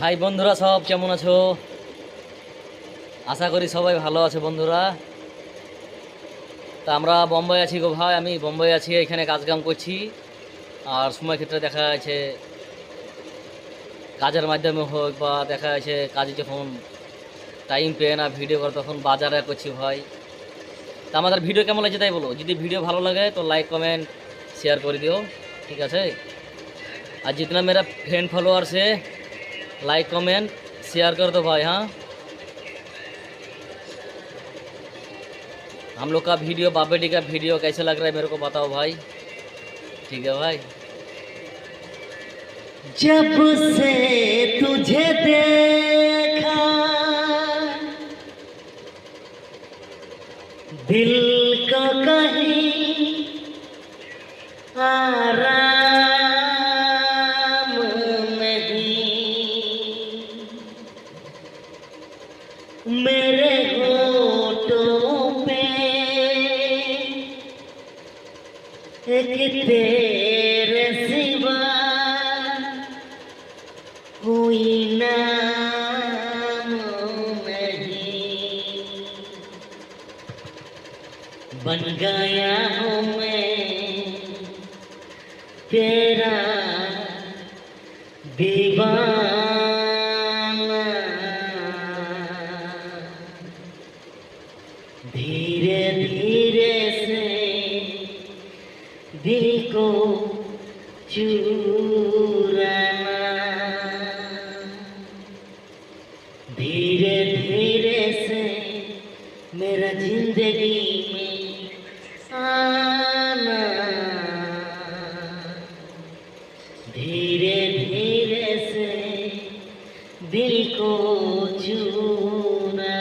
High বন্ধুরা, সব কেমন আছো? আশা করি সবাই ভালো আছে বন্ধুরা। তা আমরা বোম্বাই আছি গো ভাই, আমি বোম্বাই আছি, এখানে কাজকাম করছি। আর সময় ক্ষেত্রে দেখা যাচ্ছে কাজের মাধ্যমে হোক বা দেখা যাচ্ছে কাজে যখন টাইম পেয়ে না ভিডিও করে তখন বাজারে করছি ভাই। তা আমাদের ভিডিও কেমন লাগছে তাই বলো, যদি ভিডিও ভালো লাগে তো লাইক কমেন্ট शेयर করে দিও, ঠিক আছে। আর जितना मेरा फ्रेंड फॉलोअर्स है लाइक कमेंट शेयर कर दो भाई। हाँ, हम लोग का वीडियो बाप बेटी का वीडियो कैसे लग रहा है मेरे को बताओ भाई, ठीक है भाई। जब से तुझे देखा दिल को कहीं आराम नहीं, मेरे होठों पे एक तेरे सिवा कोई नाम नहीं, बन गया हूँ मैं तेरा दीवाना। धीरे धीरे से दिल को चुराना, धीरे धीरे से मेरा जिंदगी में आना, धीरे धीरे से दिल को चुराना।